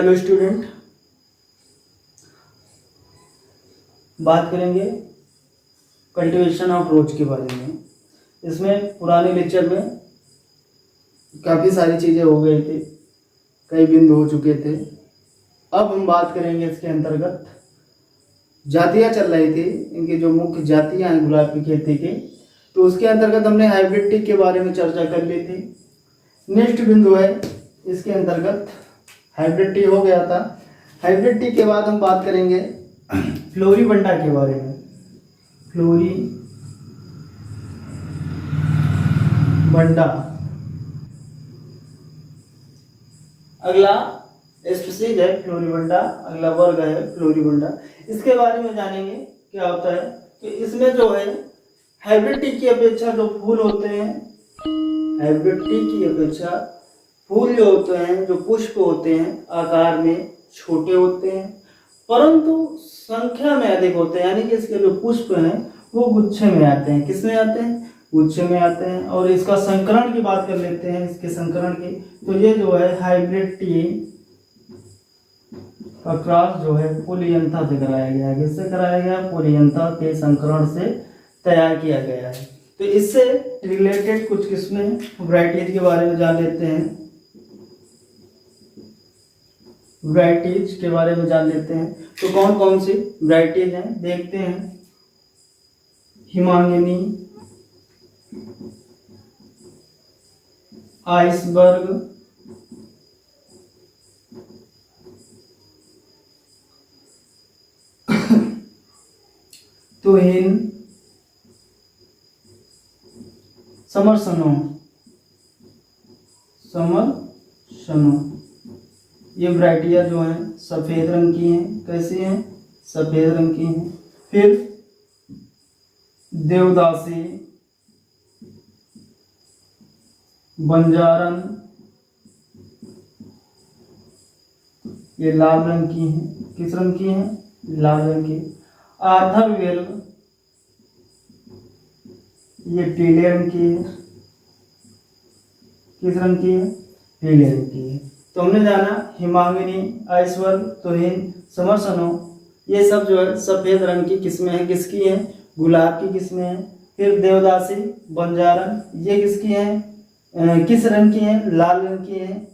Hello student, बात करेंगे cultivation of रोज के बारे में। इसमें पुराने लेक्चर में काफ़ी सारी चीज़ें हो गई थी, कई बिंदु हो चुके थे। अब हम बात करेंगे इसके अंतर्गत जातियाँ चल रही थी, इनकी जो मुख्य जातियाँ हैं गुलाब की खेती की, तो उसके अंतर्गत हमने हाइब्रिड टी के बारे में चर्चा कर ली थी। नेक्स्ट बिंदु है इसके अंतर्गत हाइब्रिड टी हो गया था। हाइब्रिड टी के बाद हम बात करेंगे फ्लोरीबंडा के बारे में। फ्लोरीबंडा अगला स्पीशीज है फ्लोरीबंडा, अगला वर्ग है फ्लोरीबंडा। इसके बारे में जानेंगे क्या होता है कि इसमें जो है हाइब्रिड टी की अपेक्षा जो फूल होते हैं, हाइब्रिड टी की अपेक्षा फूल जो होते हैं, जो पुष्प होते हैं, आकार में छोटे होते हैं परंतु संख्या में अधिक होते हैं। यानी कि इसके जो पुष्प हैं वो गुच्छे में आते हैं। किस में आते हैं? गुच्छे में आते हैं। और इसका संकरण की बात कर लेते हैं, इसके संकरण की। तो ये जो है हाइब्रिड टी का क्रॉस जो है पोलियंथा से कराया गया है। किससे कराया गया? पोलियंथा के संकरण से तैयार किया गया है। तो इससे रिलेटेड कुछ किस्में वैरायटीज के बारे में जान लेते हैं। वैरायटीज के बारे में जान लेते हैं। तो कौन कौन सी वैरायटीज हैं देखते हैं। हिमांगिनी, आइसबर्ग, तुहिन, समरसनो, ये वैरायटियाँ जो हैं सफ़ेद रंग की हैं। कैसी हैं? सफ़ेद रंग की हैं। फिर देवदासी, बंजारन, ये लाल रंग की हैं। किस रंग की हैं? लाल रंग की। आर्थरवेल, ये पीले रंग की है। किस रंग की है? पीले रंग की है। तो हमने जाना हिमांगिनी, आइसबर्ग, तुहिन, समरसनो, ये सब जो है सफ़ेद रंग की किस्में हैं। किसकी हैं? गुलाब की किस्में हैं। फिर देवदासी, बंजारन, ये किसकी हैं? किस रंग की हैं? लाल रंग की हैं।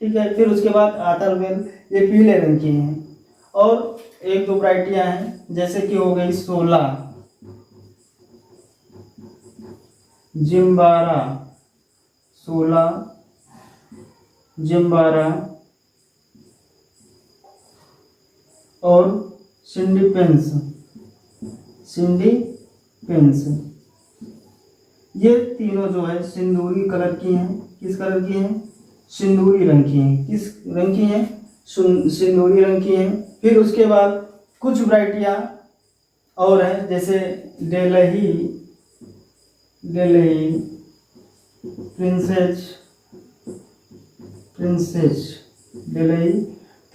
ठीक है। फिर उसके बाद आर्थरवेल, ये पीले रंग की हैं। और एक दो वैरायटियाँ हैं जैसे कि हो गई सोला, जिम्बारा, सोला, जिम्बारा और सिंडीपेंस, ये तीनों जो है सिंदूरी कलर की हैं। किस कलर की हैं? सिंदूरी रंग की हैं। किस रंग की हैं? सिंदूरी रंग की हैं। फिर उसके बाद कुछ वैरायटियाँ और हैं जैसे डेलही,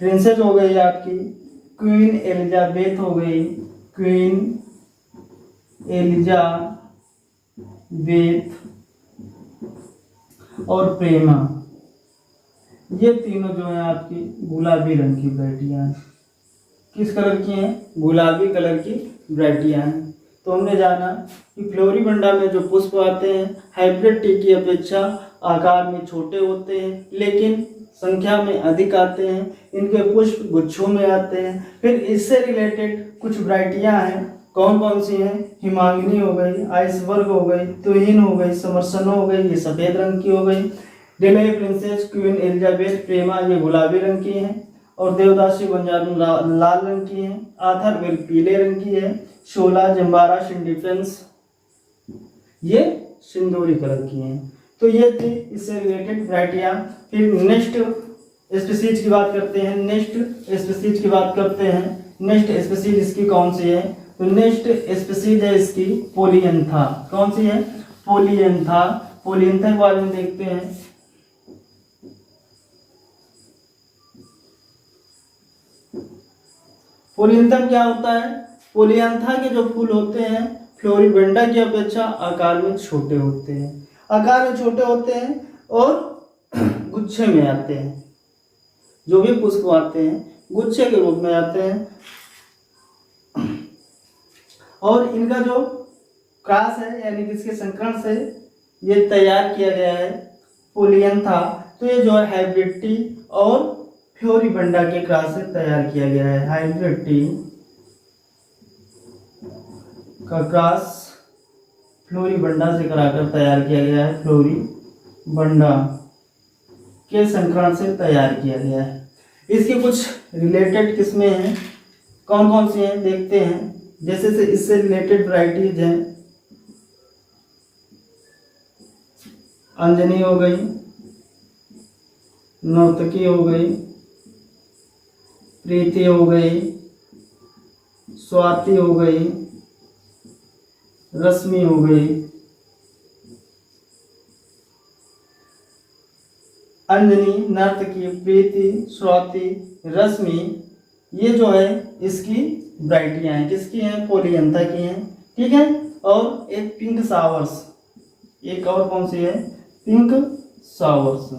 प्रिंसेस हो गई आपकी। क्वीन एलिजाबेथ हो गई, क्वीन एलिजाबेथ और प्रेमा, ये तीनों जो हैं आपकी गुलाबी रंग की वैरायटियाँ हैं। किस कलर की हैं? गुलाबी कलर की वैरायटियाँ हैं। तो हमने जाना कि फ्लोरीबंडा में जो पुष्प आते हैं हाइब्रिड टी की अपेक्षा आकार में छोटे होते हैं लेकिन संख्या में अधिक आते हैं। इनके पुष्प गुच्छों में आते हैं। फिर इससे रिलेटेड कुछ वैरायटियाँ हैं। कौन कौन सी हैं? हिमांगिनी हो गई, आइसबर्ग हो गई, तुहिन हो गई, समरसनो हो गई, ये सफ़ेद रंग की हो गई। डेलही, प्रिंसेस, क्वीन एलिजाबेथ, प्रेमा, ये गुलाबी रंग की हैं। और देवदासी, बंजारन लाल रंग की है। आर्थरवेल पीले रंग की है। शोला, जम्बारा, सिंडीपेंस, ये सिंदूरी कलर की हैं। तो ये थी इससे रिलेटेड वैरायटियाँ। फिर नेक्स्ट स्पीशीज की बात करते हैं। नेक्स्ट स्पीशीज इसकी कौन सी है? तो नेक्स्ट स्पीशीज है इसकी पोलियंथा। कौन सी है? पोलियंथा। पोलियंथा के बारे में देखते हैं। पोलियंथा क्या होता है? पोलियंथा के जो फूल होते हैं फ्लोरीबंडा की अपेक्षा आकार में छोटे होते हैं और गुच्छे में आते हैं। जो भी पुष्प आते हैं गुच्छे के रूप में आते हैं। और इनका जो क्रॉस है यानी कि इसके संकरण से ये तैयार किया गया है पोलियंथा। तो ये जो है हाइब्रिड टी और फ्लोरीबंडा के क्रॉस से तैयार किया गया है। हाइब्रिड टी का क्रॉस फ्लोरीबंडा से कराकर तैयार किया गया है। फ्लोरीबंडा के संकरण से तैयार किया गया है। इसकी कुछ रिलेटेड किस्में हैं, कौन कौन सी हैं देखते हैं। जैसे से इससे रिलेटेड वैरायटीज हैं, अंजनी हो गई, नौतकी हो गई, प्रीति हो गई, स्वाति हो गई, रश्मि हो गई। अंजनी, नर्तकी, प्रीति, स्वाति, रश्मि, ये जो है इसकी वैरायटियां हैं। किसकी हैं? पोलियंथा की हैं। ठीक है। और एक पिंक सावर्स, एक और कौन सी है? Pink showers.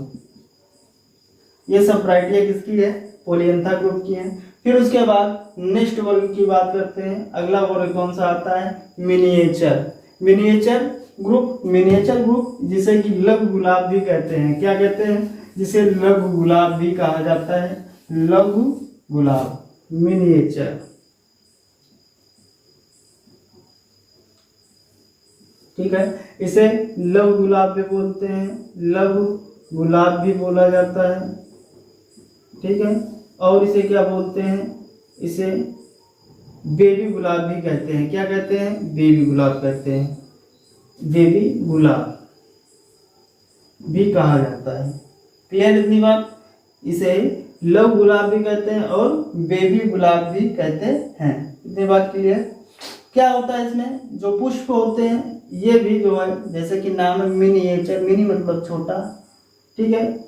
ये सब वैरायटियां किसकी है? पोलियंथा ग्रुप की हैं। फिर उसके बाद नेक्स्ट वर्ग की बात करते हैं। अगला वर्ग कौन सा आता है? मिनिएचर। मिनिएचर ग्रुप जिसे कि लघु गुलाब भी कहते हैं। क्या कहते हैं? जिसे लघु गुलाब भी कहा जाता है। लघु गुलाब, मिनिएचर। ठीक है। इसे लघु गुलाब भी बोलते हैं, लघु गुलाब भी बोला जाता है। ठीक है। और इसे क्या बोलते हैं? इसे बेबी गुलाब भी कहते हैं। क्या कहते हैं? बेबी गुलाब कहते हैं। बेबी गुलाब भी कहा जाता है। क्लियर इतनी बात? इसे लघु गुलाब भी कहते हैं और बेबी गुलाब भी कहते हैं। इतनी बात क्लियर? क्या होता है इसमें? जो पुष्प होते हैं ये भी जो है, जैसे कि नाम है मिनिएचर, मिनी मतलब छोटा। ठीक है।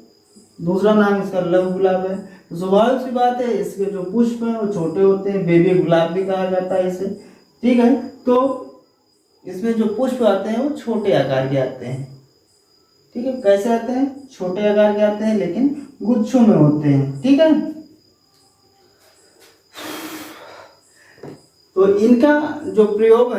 दूसरा नाम इसका लघु गुलाब है। तो स्वाभाविक सी बात है, इसके जो पुष्प हैं वो छोटे होते हैं, बेबी गुलाब भी कहा जाता है इसे। ठीक है। तो इसमें जो पुष्प आते हैं वो छोटे आकार के आते हैं। ठीक है। कैसे आते हैं? छोटे आकार के आते हैं, लेकिन गुच्छों में होते हैं। ठीक है। तो इनका जो प्रयोग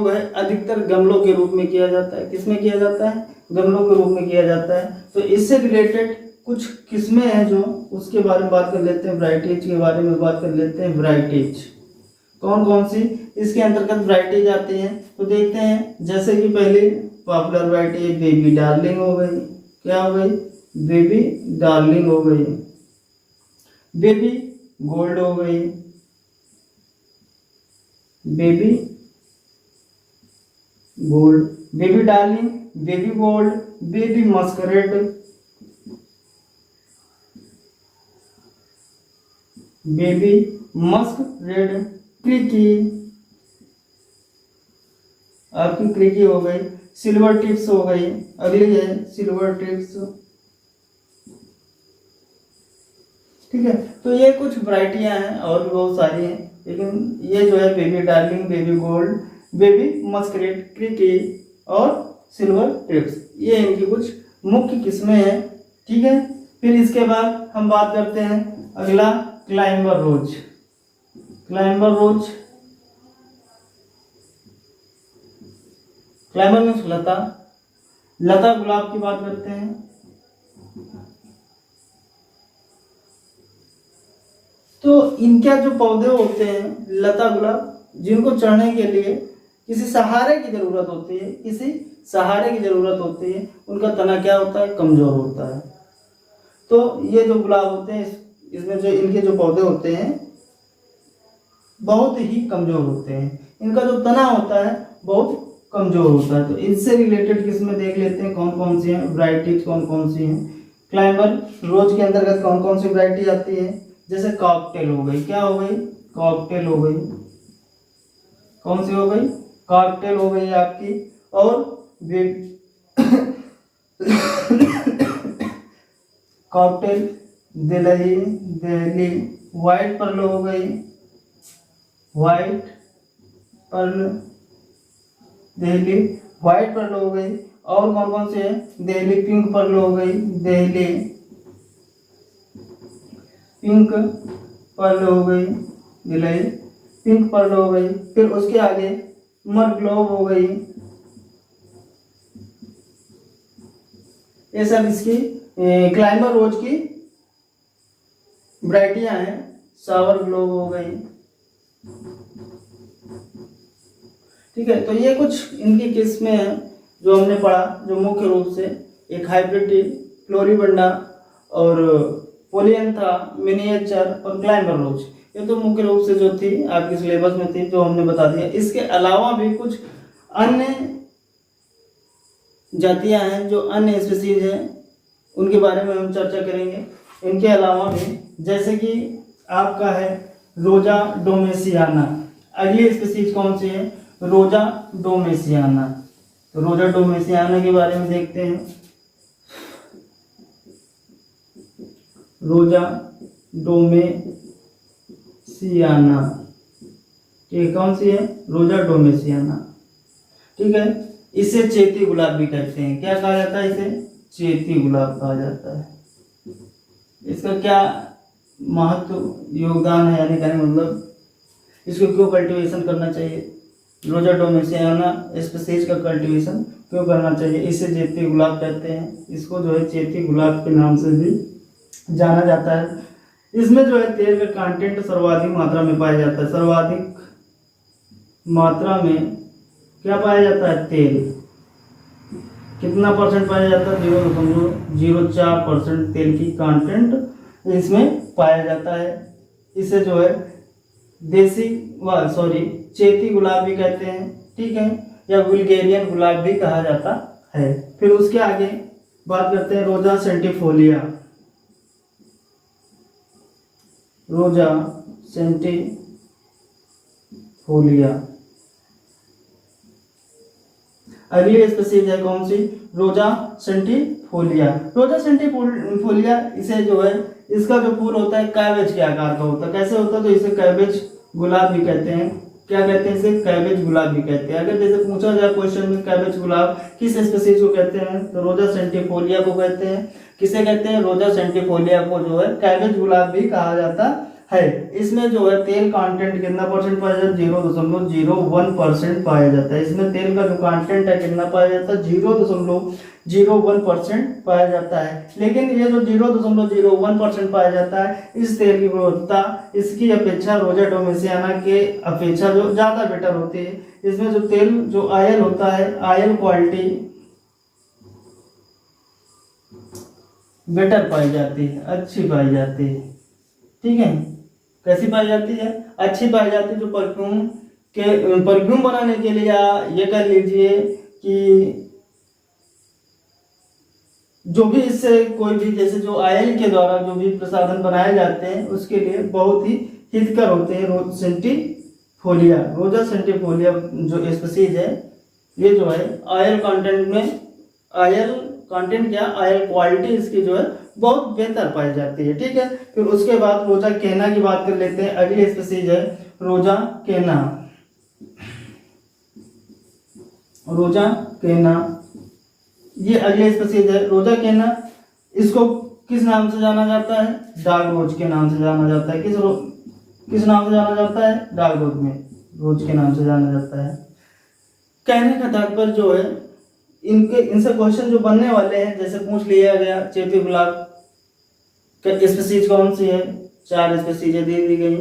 है अधिकतर गमलों के रूप में किया जाता है। किसमें किया जाता है? गमलों के रूप में किया जाता है। तो इससे रिलेटेड कुछ किस्में हैं जो, उसके बारे में बात कर लेते हैं। वैरायटीज के बारे में बात कर लेते हैं। वैरायटीज कौन कौन सी इसके अंतर्गत वैरायटीज आती हैं तो देखते हैं। जैसे कि पहली पॉपुलर वैरायटी बेबी डार्लिंग हो गई। क्या हो गई? बेबी डार्लिंग हो गई। बेबी गोल्ड हो गई। Baby gold, baby darling, baby gold, baby masquerade, baby masquerade, cricri, आपकी क्रिकी हो गई। सिल्वर टिप्स हो गई। अगली है सिल्वर टिप्स। ठीक है। तो ये कुछ वैरायटियां हैं और भी बहुत सारी हैं, लेकिन ये जो है baby darling, baby gold, baby masquerade, cricri और सिल्वर टिप्स, ये इनकी कुछ मुख्य किस्में हैं। ठीक है। फिर इसके बाद हम बात करते हैं अगला क्लाइंबर रोज। क्लाइंबर रोज, क्लाइंबर मीन्स लता, लता गुलाब की बात करते हैं। तो इनके जो पौधे होते हैं लता गुलाब, जिनको चढ़ने के लिए किसी सहारे की जरूरत होती है, किसी सहारे की जरूरत होती है, उनका तना क्या होता है? कमजोर होता है। तो ये जो गुलाब होते हैं इसमें जो इनके जो पौधे होते हैं बहुत ही कमजोर होते हैं। इनका जो तना होता है बहुत कमजोर होता है। तो इनसे रिलेटेड किस्में देख लेते हैं कौन कौन सी हैं, वैरायटीज कौन कौन सी हैं। क्लाइंबर रोज के अंतर्गत कौन कौन सी वैरायटी आती है? जैसे कॉकटेल हो गई। क्या हो गई? कॉकटेल हो गई। कौन सी हो गई? कॉकटेल हो गई आपकी। और कॉकटेल, दिल्ली, व्हाइट पर्ल हो गई। White pearl, Delhi white pearl हो गई। और कौन कौन से है? दिल्ली पिंक पर्ल हो गई। दिल्ली पिंक पर्ल हो गई, गिलहरी पिंक पर्ल हो गई। फिर उसके आगे मरग्लोव हो गई। ये सब इसकी क्लाइंबर रोज की वैरायटियां हैं। सावर ग्लोव हो गई। ठीक है, तो ये कुछ इनकी किस्में हैं जो हमने पढ़ा, जो मुख्य रूप से एक हाइब्रिड, फ्लोरिबंडा और पोलियंथा, मिनिएचर और क्लाइंबर रोज, ये तो मुख्य रूप से जो थी आपके सिलेबस में थी, जो हमने बता दिया। इसके अलावा भी कुछ अन्य जातियां हैं, जो अन्य स्पीसीज हैं, उनके बारे में हम चर्चा करेंगे। इनके अलावा भी जैसे कि आपका है रोजा डोमेसियाना। अगली स्पीसीज कौन सी है? रोजा डोमेसियाना। तो रोजा डोमेसियाना के बारे में देखते हैं। रोजा डोमेसियाना, ये कौन सी है? रोजा डोमेसियाना। ठीक है, इसे चेती गुलाब भी कहते हैं। क्या कहा जाता है इसे? चेती गुलाब कहा जाता है। इसका क्या महत्व योगदान है, यानी कहने मतलब इसको क्यों कल्टीवेशन करना चाहिए? रोजा डोमेसियाना स्पीसीज का कल्टीवेशन क्यों करना चाहिए? इसे चेती गुलाब कहते हैं। इसको जो है चेती गुलाब के नाम से भी जाना जाता है। इसमें जो है तेल का कंटेंट सर्वाधिक मात्रा में पाया जाता है। सर्वाधिक मात्रा में क्या पाया जाता है? तेल। कितना परसेंट पाया जाता है? 0.04% तेल की कंटेंट इसमें पाया जाता है। इसे जो है देसी चेती गुलाब भी कहते हैं। ठीक है, या बुल्गेरियन गुलाब भी कहा जाता है। फिर उसके आगे बात करते हैं रोजा सेंटिफोलिया। रोजा सेंटिफोलिया अगली स्पीसीज है कौन सी? रोजा सेंटिफोलिया। रोजा सेंटिफोलिया इसे जो है, इसका जो फूल होता है कैबेज के आकार का होता है। कैसे होता है? तो इसे कैबेज गुलाब भी कहते हैं। क्या कहते हैं इसे? कैबेज गुलाब भी कहते हैं। अगर जैसे पूछा जाए क्वेश्चन में कैबेज गुलाब किस स्पीसीज को कहते हैं, तो रोजा सेंटिफोलिया को कहते हैं। किसे कहते हैं? रोजा सेंटिफोलिया को जो है कैबेज गुलाब भी कहा जाता है। इसमें जो है तेल कंटेंट कितना परसेंट पाया जाता है? 0.01% पाया जाता है। इसमें तेल का जो कंटेंट है कितना पाया जाता है? 0.01% पाया जाता है। लेकिन ये जो 0.01% पाया जाता है, इस तेल की गुणवत्ता इसकी अपेक्षा रोजा डोमेसियाना के अपेक्षा जो ज्यादा बेटर होती है। इसमें जो तेल जो ऑयल होता है, ऑयल क्वालिटी बेटर पाई जाती है, अच्छी पाई जाती है। ठीक है, कैसी पाई जाती है? अच्छी पाई जाती है। जो परफ्यूम बनाने के लिए, या ये कह लीजिए कि जो भी इससे कोई भी, जैसे जो ऑयल के द्वारा जो भी प्रसाधन बनाए जाते हैं, उसके लिए बहुत ही हितकर होते हैं। रोजा सेंटिफोलिया जो स्पीसीज है, ये जो है ऑयल कंटेंट में, ऑयल कंटेंट क्या, ऑयल क्वालिटी इसकी जो है बहुत बेहतर पाई जाती है। ठीक है, फिर उसके बाद रोजा केना की बात कर लेते हैं। अगली स्पीसीज है रोजा केना। रोजा केना ये अगली स्पीसीज है। रोजा केना, इसको किस नाम से जाना जाता है? डाग रोज के नाम से जाना जाता है। किस नाम से जाना जाता है? डाग रोज के नाम से जाना जाता है। कहने का तात्पर्य जो है, इनसे क्वेश्चन जो बनने वाले हैं, जैसे पूछ लिया गया चेती गुलाब स्पीसीज कौन सी है, 4 स्पीसीज दे दी गई,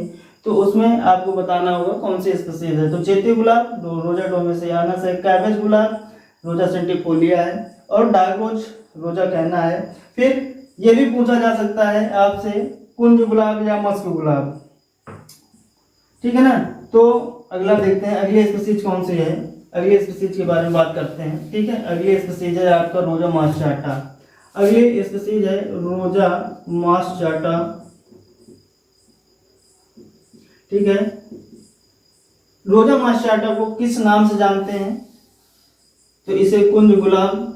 तो उसमें आपको बताना होगा कौन सी स्पीसीज है। तो चेती गुलाब, रोजा डोमेसियाना से, कैबेज गुलाब, रोजा सेंटिफोलिया है, और डार्क रोज रोजा कहना है। फिर ये भी पूछा जा सकता है आपसे कुंज गुलाब या मस्क गुलाब। ठीक है ना, तो अगला देखते हैं अगली स्पीसीज कौन सी है। अगली स्पीसीज के बारे में बात करते हैं। ठीक है, अगली स्पीसीज है आपका रोजा मास्चाटा। अगली स्पीसीज है रोजा मास्चाटा। ठीक है, रोजा मास्चाटा को किस नाम से जानते हैं? तो इसे कुंज गुलाब,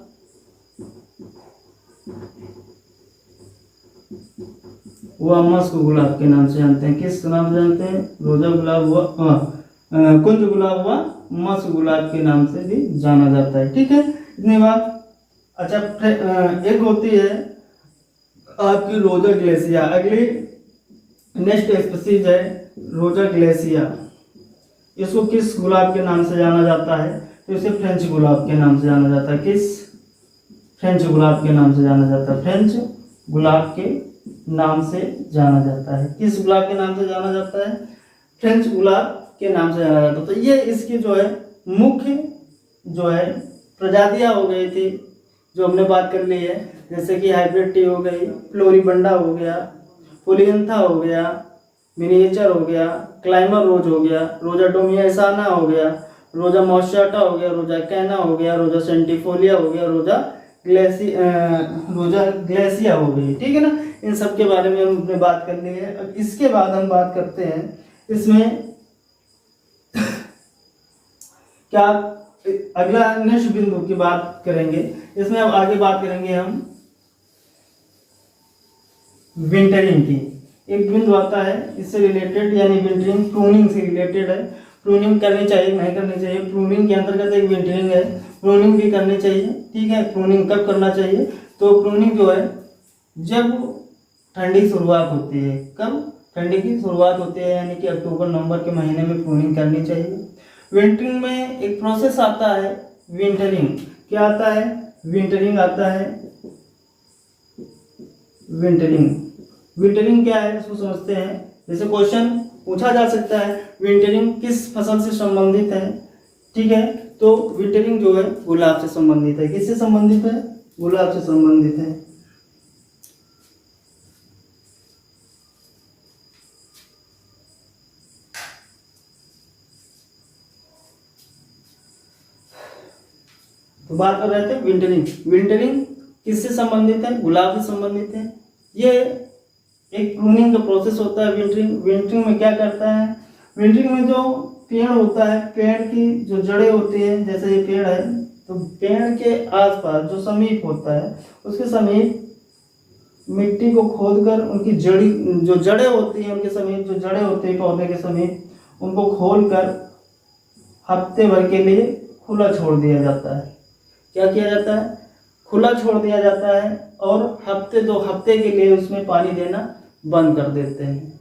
व मस्क गुलाब के नाम से जानते हैं। किस नाम से जानते हैं? रोजा गुलाब व कुंज गुलाब व मस्क गुलाब के नाम से भी जाना जाता है। ठीक है, इतनी बात। अच्छा, एक होती है आपकी रोजा ग्लेसिया। अगली नेक्स्ट स्पीसीज है रोजा ग्लेसिया। इसको किस गुलाब के नाम से जाना जाता है? तो इसे फ्रेंच गुलाब के नाम से जाना जाता है। किस? फ्रेंच गुलाब के नाम से जाना जाता है। फ्रेंच गुलाब के नाम से जाना जाता है। किस गुलाब के नाम से जाना जाता है? फ्रेंच गुलाब के नाम से जाना जाता है। तो ये इसकी जो है मुख्य जो है प्रजातियां हो गई थी जो हमने बात कर ली है, जैसे कि हाइब्रिड टी हो गई, फ्लोरिबंडा हो गया, पोलियंथा हो गया, मिनिएचर हो गया, क्लाइमर रोज हो गया, रोजा डोमियासाना हो गया, रोजा मॉस्चाटा हो गया, रोजा कैना हो गया, रोजा सेंटिफोलिया हो गया, रोजा ग्लेसिया हो गई। ठीक है ना, इन सब के बारे में हमने बात कर ली है। अब इसके बाद हम बात करते हैं इसमें क्या अगला नेक्स्ट बिंदु की बात करेंगे। इसमें अब आगे बात करेंगे हम विंटरिंग की। एक बिंदु आता है इससे रिलेटेड, यानी विंटरिंग प्रूनिंग से रिलेटेड है। प्रूनिंग करनी चाहिए नहीं करनी चाहिए, प्रूनिंग के अंतर्गत एक विंटरिंग है, प्रूनिंग भी करनी चाहिए। ठीक है, प्रूनिंग कब करना चाहिए? तो प्रूनिंग जो है जब ठंडी शुरुआत होती है। कब? ठंडी की शुरुआत होती है, यानी कि अक्टूबर नवंबर के महीने में प्रूनिंग करनी चाहिए। विंटरिंग में एक प्रोसेस आता है विंटरिंग। क्या आता है? विंटरिंग आता है। विंटरिंग क्या है इसको समझते हैं। जैसे क्वेश्चन पूछा जा सकता है विंटरिंग किस फसल से संबंधित है। ठीक है, तो विंटरिंग जो है गुलाब से संबंधित है। किससे संबंधित है? गुलाब से संबंधित है। तो बात कर रहे थे विंटरिंग। विंटरिंग किससे संबंधित है? गुलाब से संबंधित है। ये एक प्रूनिंग का प्रोसेस होता है। विंटरिंग में क्या करता है? विंटरिंग में जो पेड़ होता है, पेड़ की जो जड़ें होती हैं, जैसे ये पेड़ है, तो पेड़ के आसपास जो समीप होता है उसके समीप मिट्टी को खोदकर उनकी जो जड़ें होती हैं, उनके समीप जो जड़ें होती हैं पौधे के समीप, उनको खोलकर हफ्ते भर के लिए खुला छोड़ दिया जाता है। क्या किया जाता है? खुला छोड़ दिया जाता है और दो हफ्ते के लिए उसमें पानी देना बंद कर देते हैं।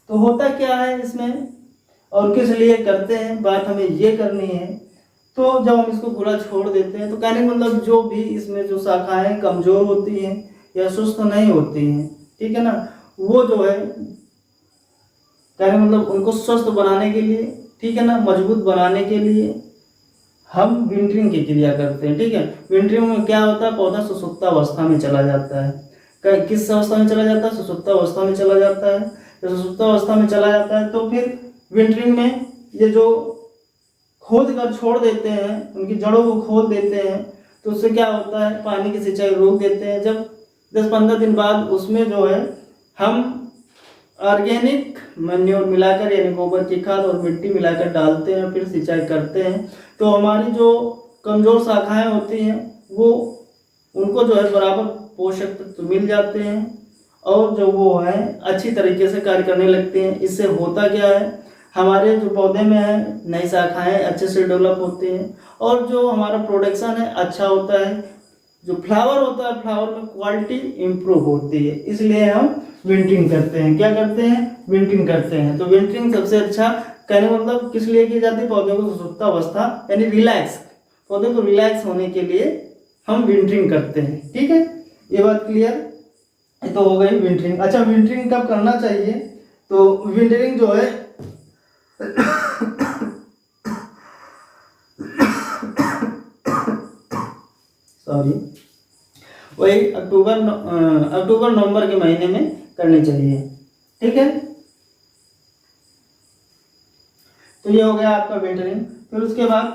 तो होता क्या है इसमें और किस लिए करते हैं, बात हमें ये करनी है। तो जब हम इसको खुला छोड़ देते हैं तो कहने का मतलब जो भी इसमें जो शाखाएं कमजोर होती हैं या सुस्त नहीं होती हैं, ठीक है ना, वो जो है कहने का मतलब उनको स्वस्थ बनाने के लिए, ठीक है ना, मजबूत बनाने के लिए हम विंटरिंग की क्रिया करते हैं। ठीक है, विंटरिंग में क्या होता है? पौधा सुसुप्तावस्था में चला जाता है। किस अवस्था में चला जाता है? सुसुप्तावस्था में चला जाता है। जब सुसुप्तावस्था में चला जाता है तो फिर विंटरिंग में ये जो खोद कर छोड़ देते हैं, उनकी जड़ों को खोद देते हैं, तो उससे क्या होता है? पानी की सिंचाई रोक देते हैं। जब 10-15 दिन बाद उसमें जो है हम ऑर्गेनिक मैन्योर मिलाकर, यानी गोबर की खाद और मिट्टी मिलाकर डालते हैं, फिर सिंचाई करते हैं। तो हमारी जो कमज़ोर शाखाएं होती हैं वो उनको जो है बराबर पोषक तत्व मिल जाते हैं और जो वो है अच्छी तरीके से कार्य करने लगते हैं। इससे होता क्या है? हमारे जो पौधे में है नई शाखाएं अच्छे से डेवलप होती हैं और जो हमारा प्रोडक्शन है अच्छा होता है। जो फ्लावर होता है, फ्लावर में क्वालिटी इम्प्रूव होती है। इसलिए हम विंटरिंग करते हैं। क्या करते हैं? विंटरिंग करते हैं। तो विंटरिंग सबसे अच्छा कहने मतलब किस लिए की जाती है? पौधे को सुसुप्तावस्था यानी रिलैक्स, पौधे को रिलैक्स होने के लिए हम विंटरिंग करते हैं। ठीक है, ये बात क्लियर? ये तो हो गई विंटरिंग। अच्छा, विंटरिंग कब करना चाहिए? तो विंटरिंग जो है सॉरी वही अक्टूबर नवंबर के महीने में करनी चाहिए। ठीक है, तो ये हो गया आपका विंटरिंग। फिर उसके बाद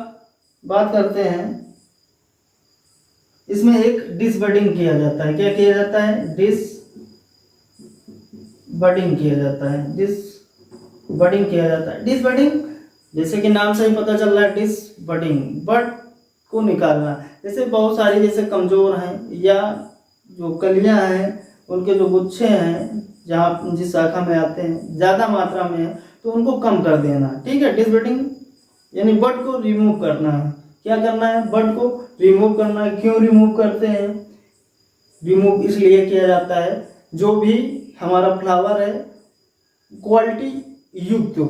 बात करते हैं इसमें एक डिसबडिंग किया जाता है। क्या किया जाता है? डिसबडिंग किया जाता है। डिसबडिंग किया जाता है। डिसबडिंग जैसे कि नाम से ही पता चल रहा है, डिसबडिंग, बड को निकालना। जैसे बहुत सारी जैसे कमजोर हैं या जो कलियां हैं उनके जो गुच्छे हैं जहाँ जिस शाखा में आते हैं ज़्यादा मात्रा में है तो उनको कम कर देना। ठीक है, डिसबडिंग यानी बड को रिमूव करना है। क्या करना है? बड को रिमूव करना है। क्यों रिमूव करते हैं? रिमूव इसलिए किया जाता है जो भी हमारा फ्लावर है क्वालिटी युक्त हो।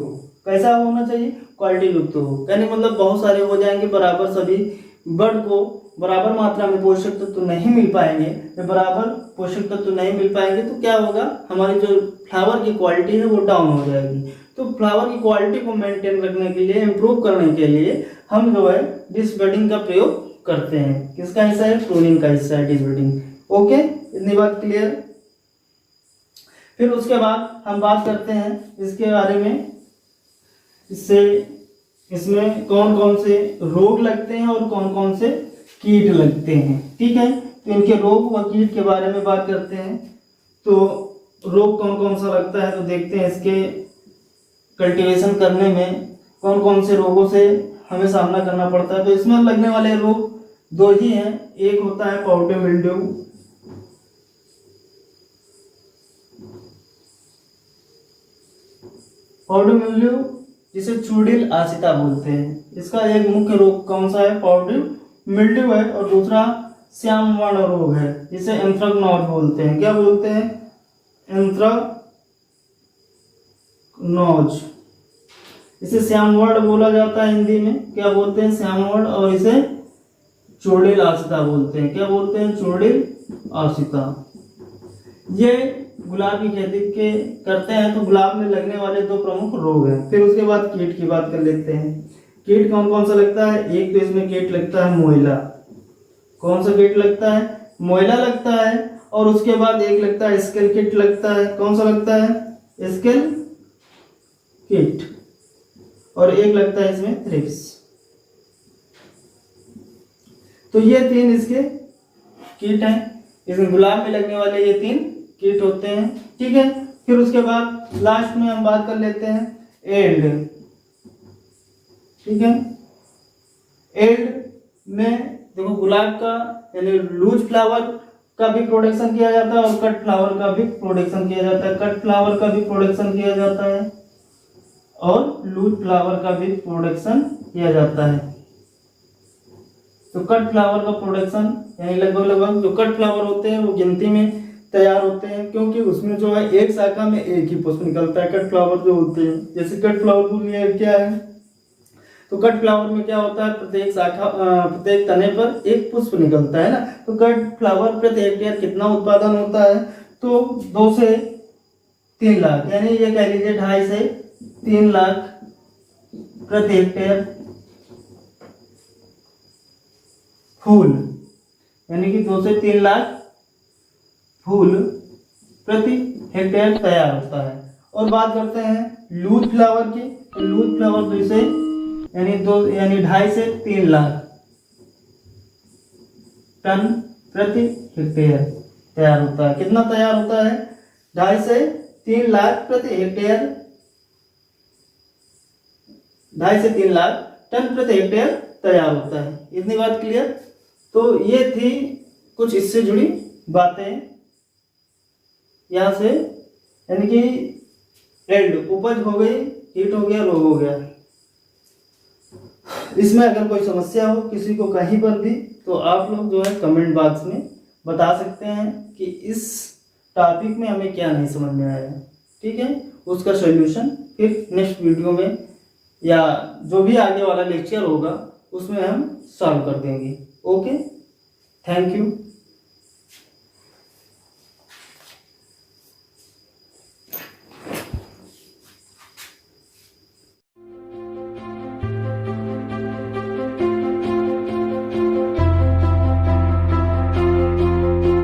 कैसा होना चाहिए? क्वालिटी युक्त हो, यानी मतलब बहुत सारे हो जाएंगे बराबर, सभी बर्ड को बराबर मात्रा में पोषक तत्व तो नहीं मिल पाएंगे, बराबर पोषक तत्व तो नहीं मिल पाएंगे तो क्या होगा, हमारी जो फ्लावर की क्वालिटी है वो डाउन हो जाएगी। तो फ्लावर की क्वालिटी को मेंटेन रखने के लिए, इम्प्रूव करने के लिए हम जो है डिसबडिंग का प्रयोग करते हैं। किसका हिस्सा है? प्रूनिंग का हिस्सा है डिसबडिंग। ओके, इतनी बात क्लियर। फिर उसके बाद हम बात करते हैं इसके बारे में, इसमें कौन कौन से रोग लगते हैं और कौन कौन से कीट लगते हैं। ठीक है, तो इनके रोग व कीट के बारे में बात करते हैं। तो रोग कौन कौन सा लगता है तो देखते हैं, इसके कल्टीवेशन करने में कौन कौन से रोगों से हमें सामना करना पड़ता है। तो इसमें लगने वाले रोग दो ही हैं। एक होता है पाउडर मिल्ड्यू, पाउडर मिल्ड्यू जिसे चूड़िल आसिता बोलते हैं। इसका एक मुख्य रोग कौन सा है? पाउडर मिल्ड्यू है। और दूसरा श्याम वर्ण रोग है जिसे एंथ्रेक्नोज बोलते हैं। क्या बोलते हैं? एंथ्रेक्नोज। इसे श्यामवर्ण बोला जाता है हिंदी में, क्या बोलते हैं? श्यामवर्ण। और इसे चूड़िल आसिता बोलते हैं। क्या बोलते हैं? चूड़िल आसिता। ये गुलाब की खेती के करते हैं तो गुलाब में लगने वाले दो प्रमुख रोग हैं। फिर उसके बाद कीट की बात कर लेते हैं। कीट कौन कौन सा लगता है? एक तो इसमें कीट लगता है मोइला। कौन सा कीट लगता है? मोइला लगता है। और उसके बाद एक लगता है स्केल कीट लगता है। कौन सा लगता है? स्केल कीट। और एक लगता है इसमें थ्रिप्स। तो ये तीन इसके कीट हैं। इसमें गुलाब में लगने वाले ये तीन कीट होते हैं। ठीक है, फिर उसके बाद लास्ट में हम बात कर लेते हैं एल्ड। ठीक है, एल्ड में देखो गुलाब का यानी लूज फ्लावर का भी प्रोडक्शन किया जाता है और कट फ्लावर का भी प्रोडक्शन किया जाता है। कट फ्लावर का भी प्रोडक्शन किया जाता है और लूज फ्लावर का भी प्रोडक्शन किया जाता है। तो कट फ्लावर का प्रोडक्शन यानी लगभग जो कट फ्लावर होते हैं वो गिनती में तैयार होते हैं, क्योंकि उसमें जो है एक शाखा में एक ही पुष्प निकलता है। कट फ्लावर जो होते हैं, जैसे कट फ्लावर क्या है, तो कट फ्लावर में क्या होता है, प्रत्येक शाखा प्रत्येक तने पर एक पुष्प निकलता है ना। तो कट फ्लावर प्रति हेक्टेयर कितना उत्पादन होता है? तो 2 से 3 लाख, यानी ये कह लीजिए 2.5 से 3 लाख प्रति हेक्टेयर फूल, यानी कि 2 से 3 लाख फूल प्रति हेक्टेयर तैयार होता है। और बात करते हैं लूज फ्लावर की। तो लूज फ्लावर तो इसे यानी 2.5 से 3 लाख टन प्रति हेक्टेयर तैयार होता है। कितना तैयार होता है? 2.5 से 3 लाख प्रति हेक्टेयर, 2.5 से 3 लाख टन प्रति हेक्टेयर तैयार होता है। इतनी बात क्लियर। तो ये थी कुछ इससे जुड़ी बातें यहाँ से, यानी कि एल्ड उपज हो गई, कीट हो गया, रोग हो गया। इसमें अगर कोई समस्या हो किसी को कहीं पर भी, तो आप लोग जो है कमेंट बॉक्स में बता सकते हैं कि इस टॉपिक में हमें क्या नहीं समझ में आया। ठीक है, उसका सॉल्यूशन फिर नेक्स्ट वीडियो में या जो भी आगे वाला लेक्चर होगा उसमें हम सॉल्व कर देंगे। Okay, thank you.